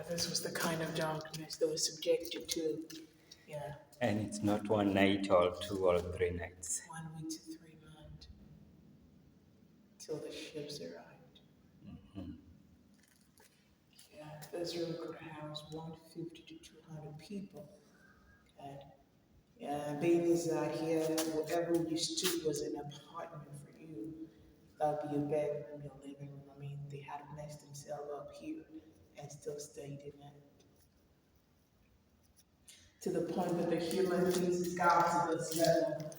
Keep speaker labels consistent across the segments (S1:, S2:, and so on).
S1: this was the kind of darkness they were subjected to. Yeah.
S2: And it's not one night or 2 or 3 nights.
S1: 1 week to 3 months till the ships arrived. Yeah, Israel could house 150 to 200 people. Okay. Yeah, babies out here, whatever you stood was an apartment for you. That would be your bedroom, your living room. I mean, they had to mess themselves up here and still stayed in it. To the point that the human beings got to this level.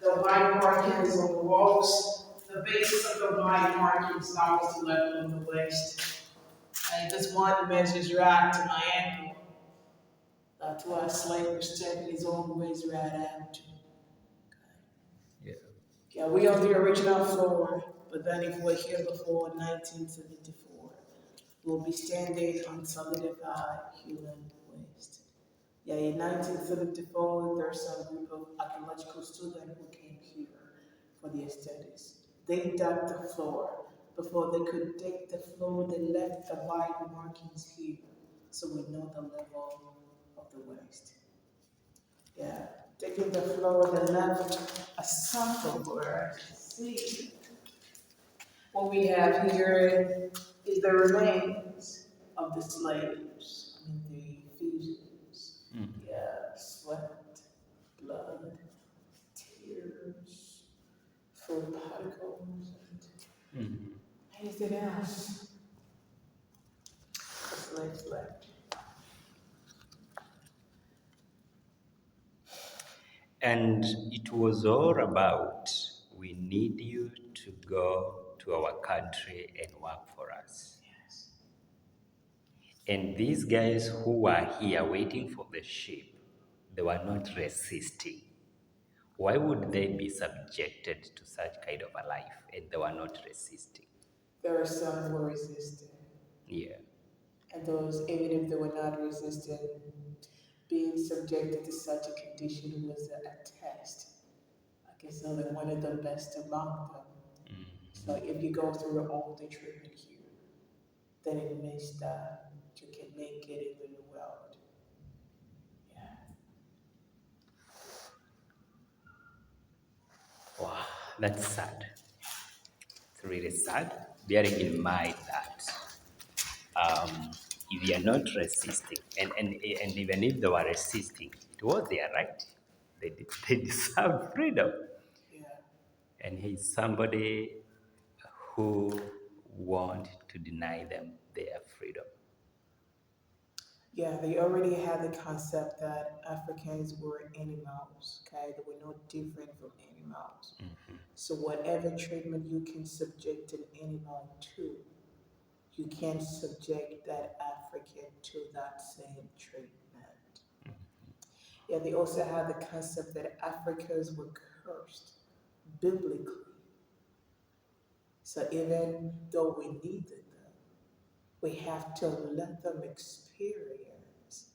S1: The white markings on the walls, the base of the white markings now was the level of the waist. And this one measures right to my ankle. That's why a slave was stepping his own ways right out to.
S2: Yeah.
S1: Yeah, we on the original floor, but then if we're here before 1974, we'll be standing on solidified human waste. Yeah, in 1974, there's a group of archaeological students who came here for the aesthetics. They dug the floor. Before they could dig the floor, they left the white markings here, so we know the level of the waste. Yeah, digging the floor, they left a sample for us to see. What we have here is the remains of the slaves, I mean the fusions. Yeah, sweat, blood, tears, food particles, and anything else. The slaves left.
S2: And it was all about, we need you to go to our country and work for us.
S1: Yes.
S2: And these guys who were here waiting for the ship, they were not resisting. Why would they be subjected to such kind of a life and they were not resisting?
S1: There are some who were resisting.
S2: Yeah.
S1: And those, even if they were not resisting, being subjected to such a condition was a test. I guess so they wanted the best among them. So if you go through all the treatment here, then it means that you can make it in the new world. Yeah.
S2: Wow, that's sad. It's really sad, bearing in mind that if you are not resisting, and even if they were resisting, it was their right. They deserve freedom.
S1: Yeah.
S2: And he's somebody who want to deny them their freedom.
S1: Yeah, they already had the concept that Africans were animals, okay? They were no different from animals. So whatever treatment you can subject an animal to, you can subject that African to that same treatment. Yeah, they also had the concept that Africans were cursed biblically. So even though we needed them, we have to let them experience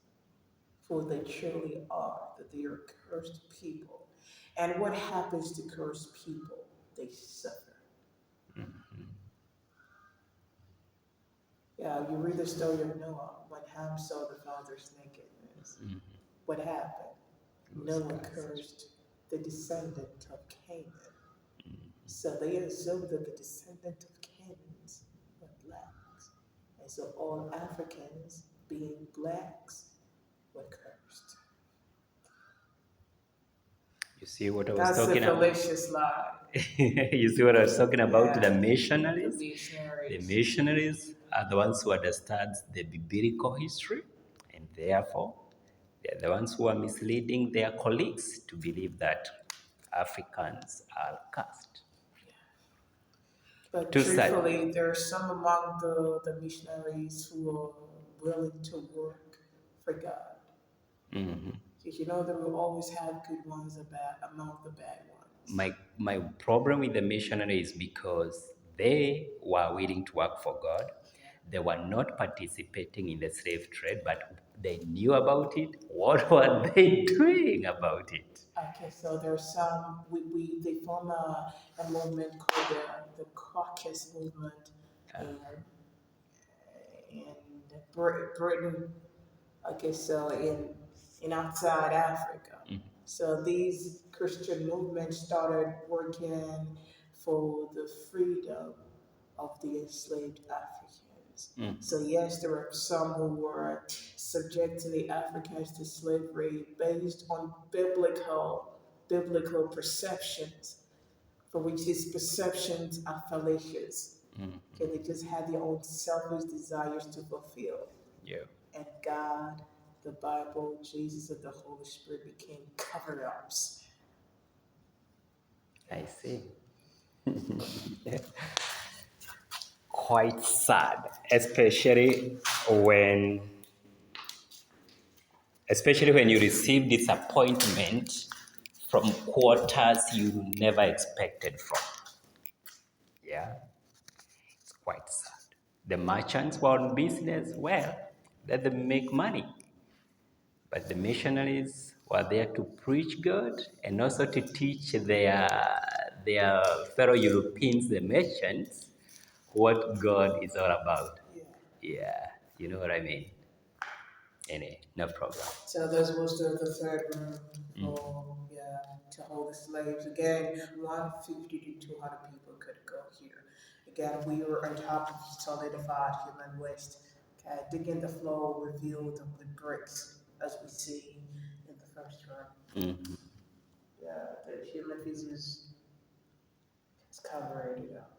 S1: for they truly are, that they are cursed people. And what happens to cursed people? They suffer. Yeah, you read the story of Noah when Ham saw the father's nakedness. What happened? Noah cursed the descendant of Canaan. So they assumed that the descendant of Canaans were blacks. And so all Africans, being blacks, were cursed.
S2: You see what I was
S1: That's a
S2: talking about?
S1: fallacious lie.
S2: You see what I was talking about?
S1: Yeah.
S2: The missionaries?
S1: The missionaries.
S2: The missionaries are the ones who understand the biblical history, and therefore they're the ones who are misleading their colleagues to believe that Africans are cursed.
S1: But
S2: Too sad.
S1: truthfully, there are some among the missionaries who are willing to work for God. Because you know there will always have good ones among the bad ones.
S2: My problem with the missionary is because they were willing to work for God. They were not participating in the slave trade, but they knew about it. What were they doing about it?
S1: Okay, so there's some they form a movement called the Caucus movement, and Britain, okay, so in outside Africa. So these Christian movements started working for the freedom of the enslaved Africans. So yes, there were some who were subjecting the Africans to slavery based on biblical perceptions, for which these perceptions are fallacious. Okay, they just had their own selfish desires to fulfill.
S2: Yeah.
S1: And God, the Bible, Jesus, and the Holy Spirit became cover-ups.
S2: I see. Quite sad, when especially when you receive disappointment from quarters you never expected from. Yeah, it's quite sad. The merchants were on business well, let them make money. But the missionaries were there to preach God and also to teach their fellow Europeans, the merchants, what God is all about. Yeah, you know what I mean? Anyway, no problem.
S1: So this was the third room for to hold the slaves. Again, 150 to 200 people could go here. Again, we were on top of solidified human waste. Okay, digging the floor revealed the bricks as we see in the first room. Yeah, the human feces is covered it up.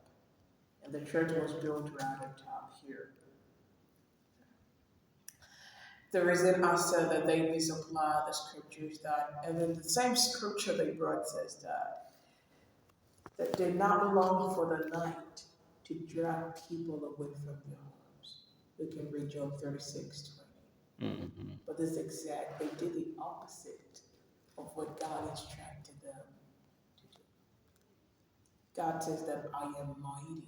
S1: And the church was built right on top here. The reason I said that they misapply the scriptures that, and then the same scripture they brought says that did not belong for the night to drag people away from their homes. We can read Job 36:20. But this exact, they did the opposite of what God instructed them to do. God says that I am mighty,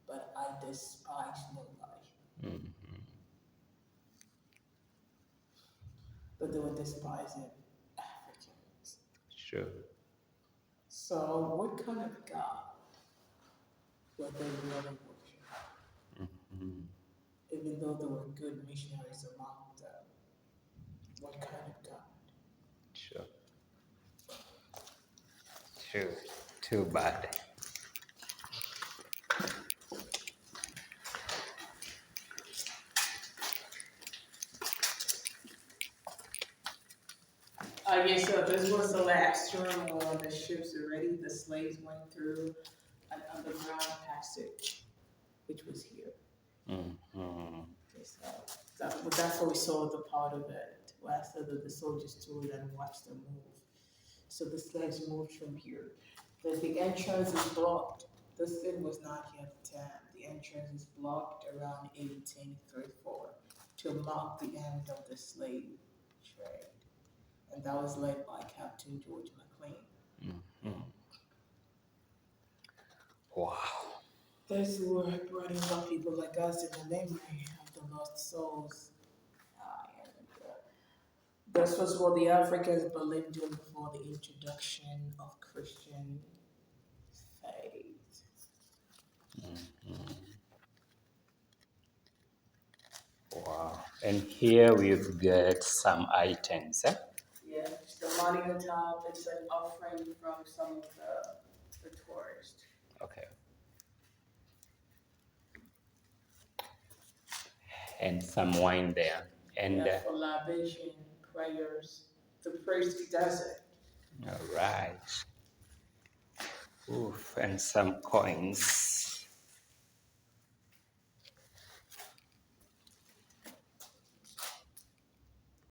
S1: but I despise no life. But they were despising Africans.
S2: Sure.
S1: So what kind of God were they really worshiping? Even though there were good missionaries among them, what kind of God?
S2: Sure. Too bad.
S1: Yes, so this was the last room on the ships already. The slaves went through an underground passage, which was here. Okay, so that's where we saw the part of it, where I said that the soldiers stood and watched them move. So the slaves moved from here. The entrance is blocked. The city was not yet tamed. The entrance is blocked around 1834 to mark the end of the slave trade. And that was led by Captain George McLean.
S2: Wow.
S1: This work bringing up people like us in the memory of the lost souls. This was what the Africans believed in before the introduction of Christian faith.
S2: Wow. And here we've got some items.
S1: Yeah, the money on top, it's an offering from some of the tourists.
S2: Okay. And some wine there. And
S1: for libation, prayers, the priest does it.
S2: all right. Oof, and some coins.